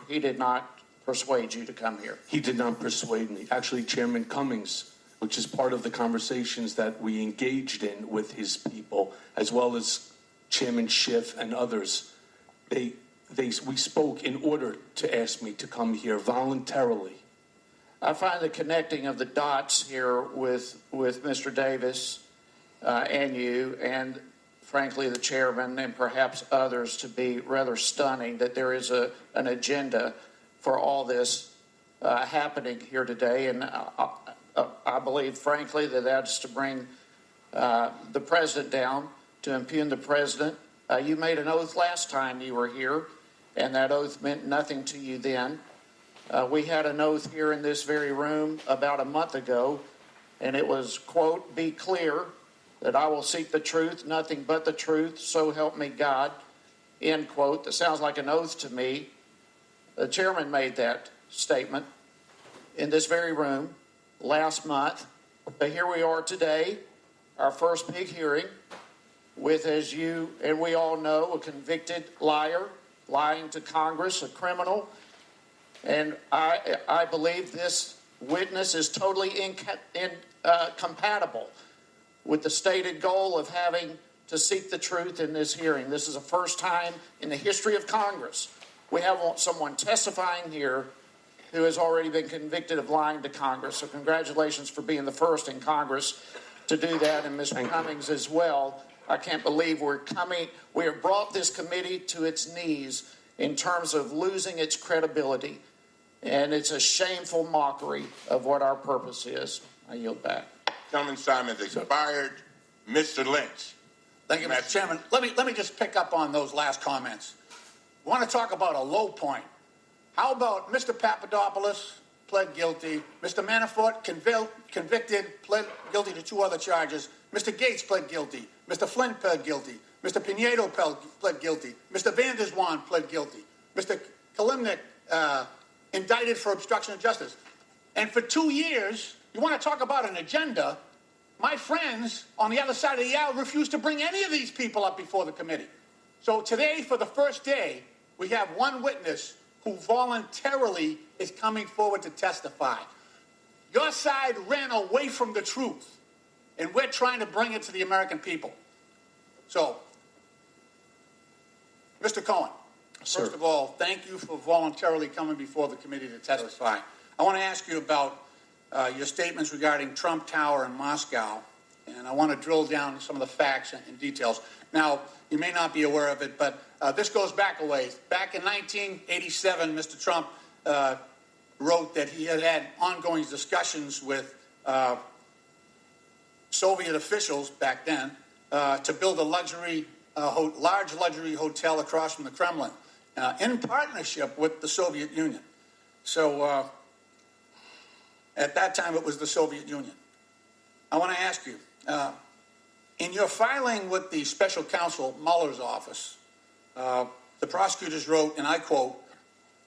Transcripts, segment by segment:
He did not persuade you to come here. He did not persuade me. Actually, Chairman Cummings, which is part of the conversations that we engaged in with his people, as well as Chairman Schiff and others, we spoke in order to ask me to come here voluntarily. I find the connecting of the dots here with Mr. Davis and you, and frankly the chairman and perhaps others, to be rather stunning that there is an agenda for all this happening here today. And I believe, frankly, that that's to bring the president down, to impugn the president. You made an oath last time you were here, and that oath meant nothing to you then. We had an oath here in this very room about a month ago, and it was, quote, "Be clear that I will seek the truth, nothing but the truth, so help me God," end quote. That sounds like an oath to me. The chairman made that statement in this very room last month. But here we are today, our first big hearing with, as you and we all know, a convicted liar, lying to Congress, a criminal. And I believe this witness is totally incompatible with the stated goal of having to seek the truth in this hearing. This is the first time in the history of Congress we have someone testifying here who has already been convicted of lying to Congress. So congratulations for being the first in Congress to do that, and Mr. Cummings as well. I can't believe we have brought this committee to its knees in terms of losing its credibility. And it's a shameful mockery of what our purpose is. I yield back. Gentleman's time has expired. Mr. Lynch. Thank you, Mr. Chairman. Let me just pick up on those last comments. I want to talk about a low point. How about Mr. Papadopoulos pled guilty, Mr. Manafort convicted, pled guilty to 2 other charges, Mr. Gates pled guilty, Mr. Flynn pled guilty, Mr. Pinedo pled guilty, Mr. Van der Zwaan pled guilty, Mr. Kalimnik indicted for obstruction of justice. And for 2 years, you want to talk about an agenda, my friends on the other side of the aisle refused to bring any of these people up before the committee. So today, for the first day, we have one witness who voluntarily is coming forward to testify. Your side ran away from the truth, and we're trying to bring it to the American people. So, Mr. Cohen, Sir. First of all, thank you for voluntarily coming before the committee to testify. I want to ask you about your statements regarding Trump Tower in Moscow, and I want to drill down to some of the facts and details. Now, you may not be aware of it, but this goes back a ways. Back in 1987, Mr. Trump wrote that he had had ongoing discussions with Soviet officials back then to build a large luxury hotel across from the Kremlin, in partnership with the Soviet Union. So at that time, it was the Soviet Union. I want to ask you, in your filing with the special counsel Mueller's office, the prosecutors wrote, and I quote,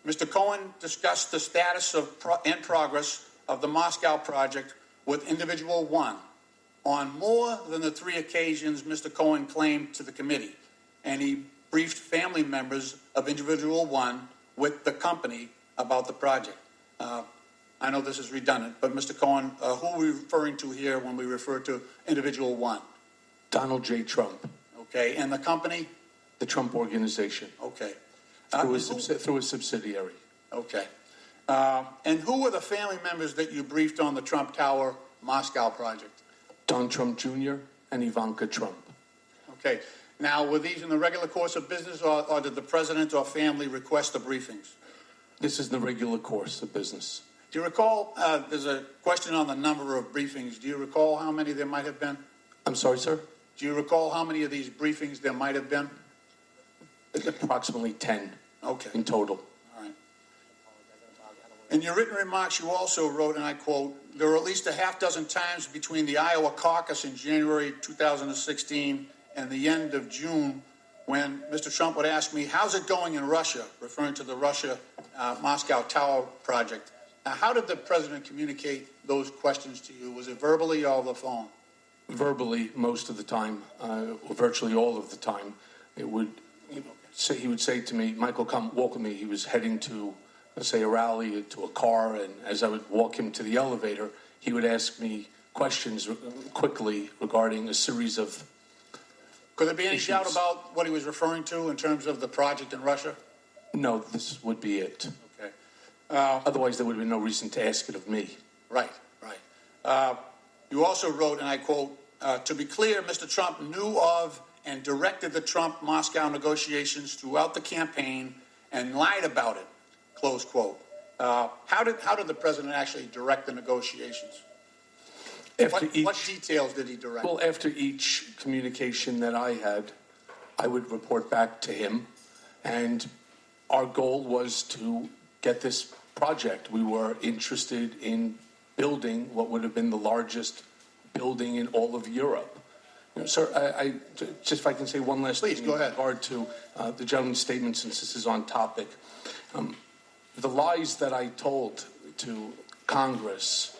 "Mr. Cohen discussed the status and progress of the Moscow project with Individual 1 on more than the 3 occasions Mr. Cohen claimed to the committee, and he briefed family members of Individual 1 with the company about the project." I know this is redundant, but Mr. Cohen, who are we referring to here when we refer to Individual 1? Donald J. Trump. Okay, and the company? The Trump Organization. Okay. Through a subsidiary. Okay. And who were the family members that you briefed on the Trump Tower Moscow project? Don Trump Jr. and Ivanka Trump. Okay. Now, were these in the regular course of business, or did the president or family request the briefings? This is the regular course of business. Do you recall, there's a question on the number of briefings. Do you recall how many there might have been? I'm sorry, sir? Do you recall how many of these briefings there might have been? Approximately 10 Okay. in total. All right. In your written remarks, you also wrote, and I quote, "There were at least a half dozen times between the Iowa caucus in January 2016 and the end of June when Mr. Trump would ask me, 'How's it going in Russia?' referring to the Russia Moscow Tower project. Now, how did the president communicate those questions to you? Was it verbally or over the phone? Verbally, most of the time, or virtually all of the time. It would. Okay. he would say to me, Michael, come walk with me. He was heading to, let's say, a rally, to a car, and as I would walk him to the elevator, he would ask me questions quickly regarding a series of Could there be any issues. doubt about what he was referring to in terms of the project in Russia? No, this would be it. Okay. Otherwise, there would have been no reason to ask it of me. Right. You also wrote, and I quote, to be clear, Mr. Trump knew of and directed the Trump-Moscow negotiations throughout the campaign and lied about it, close quote. How did the president actually direct the negotiations? What details did he direct? Well, after each communication that I had, I would report back to him, and our goal was to get this project. We were interested in building what would have been the largest building in all of Europe. Sir, I just if I can say one last Please, thing go ahead. in regard to the gentleman's statement, since this is on topic. The lies that I told to Congress,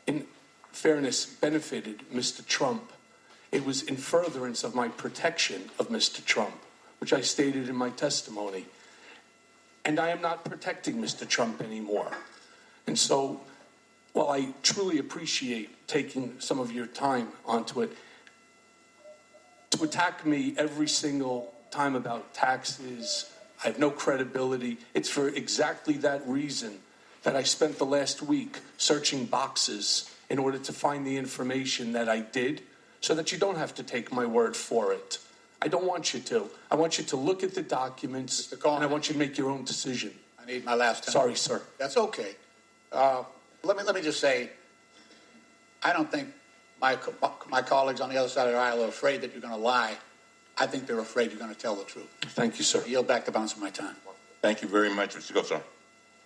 in fairness, benefited Mr. Trump. It was in furtherance of my protection of Mr. Trump, which I stated in my testimony. And I am not protecting Mr. Trump anymore. And so, while I truly appreciate taking some of your time onto it, to attack me every single time about taxes, I have no credibility. It's for exactly that reason that I spent the last week searching boxes in order to find the information that I did, so that you don't have to take my word for it. I don't want you to. I want you to look at the documents, Mr. Cohen, and I want you to make your own decision. I need my last 10. Sorry, sir. That's okay. Let me just say, I don't think my colleagues on the other side of the aisle are afraid that you're going to lie. I think they're afraid you're going to tell the truth. Thank you, sir. I yield back the balance of my time. Thank you very much, Mr. Gosar.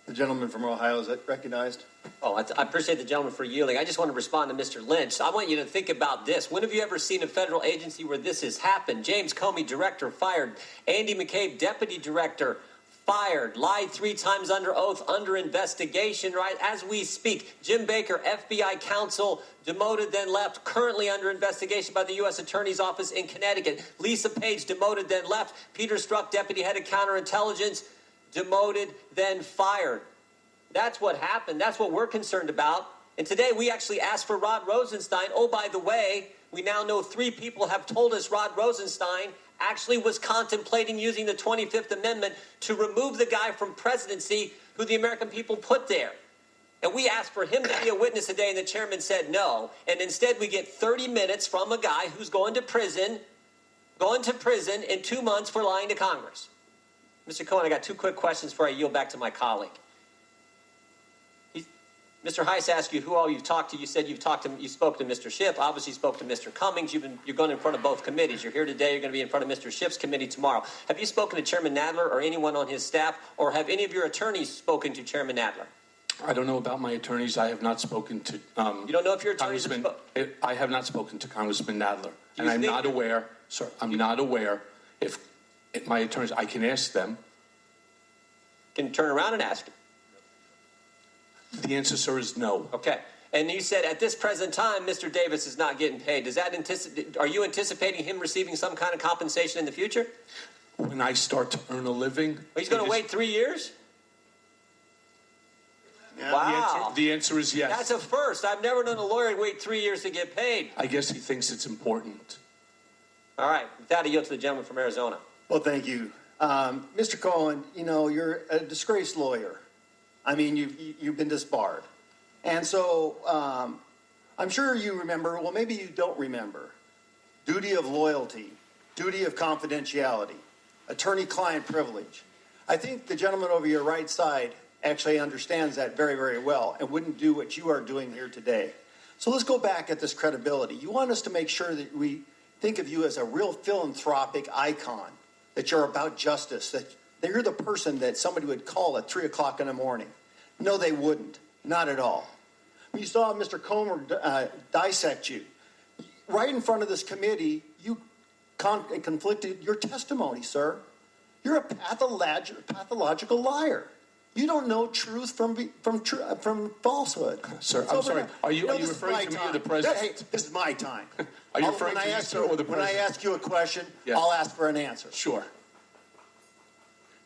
The gentleman from Ohio, is that recognized? Oh, I appreciate the gentleman for yielding. I just want to respond to Mr. Lynch. I want you to think about this. When have you ever seen a federal agency where this has happened? James Comey, director, fired. Andy McCabe, deputy director, fired. Lied 3 times under oath, under investigation, right? As we speak, Jim Baker, FBI counsel, demoted, then left, currently under investigation by the U.S. Attorney's Office in Connecticut. Lisa Page, demoted, then left. Peter Strzok, deputy head of counterintelligence, demoted, then fired. That's what happened. That's what we're concerned about. And today we actually asked for Rod Rosenstein. Oh, by the way, we now know 3 people have told us Rod Rosenstein actually was contemplating using the 25th Amendment to remove the guy from presidency who the American people put there. And we asked for him to be a witness today, and the chairman said no. And instead we get 30 minutes from a guy who's going to prison in 2 months for lying to Congress. Mr. Cohen, I got 2 quick questions before I yield back to my colleague. Mr. Heiss asked you who all you've talked to. You said you spoke to Mr. Schiff. Obviously, you spoke to Mr. Cummings. You're going in front of both committees. You're here today. You're going to be in front of Mr. Schiff's committee tomorrow. Have you spoken to Chairman Nadler or anyone on his staff, or have any of your attorneys spoken to Chairman Nadler? I don't know about my attorneys. I have not spoken to. You don't know if your attorneys have I have not spoken to Congressman Nadler, and I'm not aware, sir. I'm not aware if my attorneys. I can ask them. Can turn around and ask him. The answer, sir, is no. Okay. And you said at this present time, Mr. Davis is not getting paid. Are you anticipating him receiving some kind of compensation in the future? When I start to earn a living, He's going to wait 3 years? Yeah. Wow. The answer is yes. That's a first. I've never known a lawyer wait 3 years to get paid. I guess he thinks it's important. All right. With that, I yield to the gentleman from Arizona. Well, thank you. Mr. Cohen, you're a disgraced lawyer. I mean, you've been disbarred. And so I'm sure you remember, well, maybe you don't remember, duty of loyalty, duty of confidentiality, attorney-client privilege. I think the gentleman over your right side actually understands that very, very well and wouldn't do what you are doing here today. So let's go back at this credibility. You want us to make sure that we think of you as a real philanthropic icon, that you're about justice, that you're the person that somebody would call at 3 o'clock in the morning. No, they wouldn't. Not at all. You saw Mr. Comer dissect you. Right in front of this committee, you conflicted your testimony, sir. You're a pathological liar. You don't know truth from falsehood. Sir, I'm sorry. Are you referring to me or the president? Hey, this is my time. Are you referring to me, sir, or the president? When I ask you a question, Yes. I'll ask for an answer. Sure.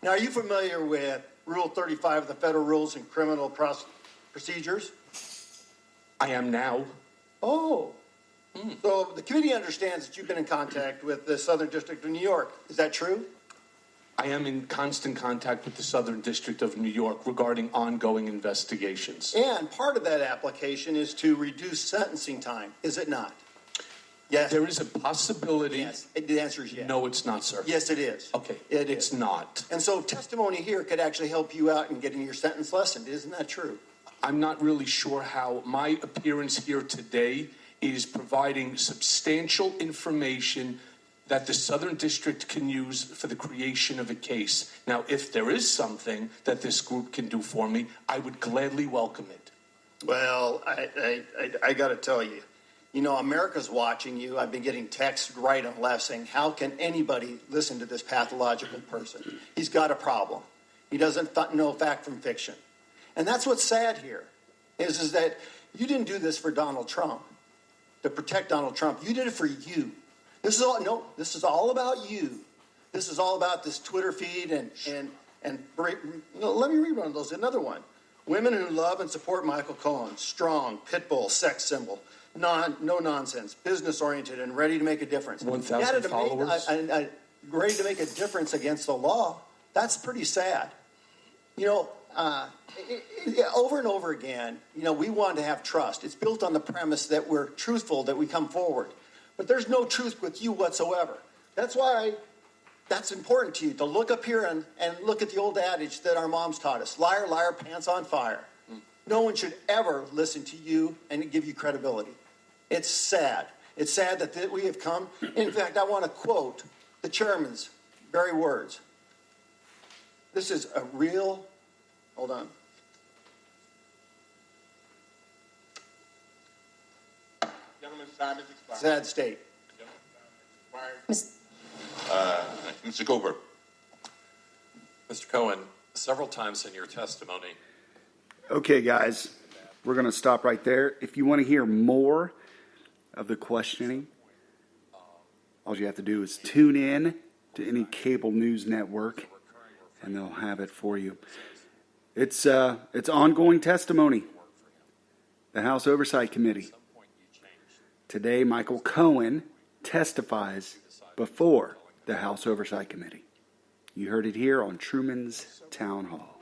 Now, are you familiar with Rule 35 of the Federal Rules and Criminal Procedures? I am now. Oh. So the committee understands that you've been in contact with the Southern District of New York. Is that true? I am in constant contact with the Southern District of New York regarding ongoing investigations. And part of that application is to reduce sentencing time, is it not? Yes. There is a possibility. Yes. The answer is yes. No, it's not, sir. Yes, it is. Okay. It's not. And so testimony here could actually help you out in getting your sentence lessened. Isn't that true? I'm not really sure how my appearance here today is providing substantial information that the Southern District can use for the creation of a case. Now, if there is something that this group can do for me, I would gladly welcome it. Well, I got to tell you, you know, America's watching you. I've been getting texts right and left saying, how can anybody listen to this pathological person? He's got a problem. He doesn't know fact from fiction. And that's what's sad here, is that you didn't do this for Donald Trump, to protect Donald Trump. You did it for you. This is all about you. This is all about this Twitter feed and let me read one of those. Another one. Women who love and support Michael Cohen, strong, pit bull, sex symbol, no nonsense, business oriented, and ready to make a difference. 1,000 followers. Ready to make a difference against the law. That's pretty sad. You know, over and over again, you know, we want to have trust. It's built on the premise that we're truthful, that we come forward. But there's no truth with you whatsoever. That's why that's important to you, to look up here and look at the old adage that our moms taught us. Liar, liar, pants on fire. No one should ever listen to you and give you credibility. It's sad. It's sad that we have come. In fact, I want to quote the chairman's very words. This is a real, hold on. Gentleman's time is expired. Sad state. Mr. Goldberg. Mr. Cohen, several times in your testimony. Okay, guys, we're going to stop right there. If you want to hear more of the questioning, all you have to do is tune in to any cable news network, and they'll have it for you. It's ongoing testimony. The House Oversight Committee. Today, Michael Cohen testifies before the House Oversight Committee. You heard it here on Truman's Town Hall.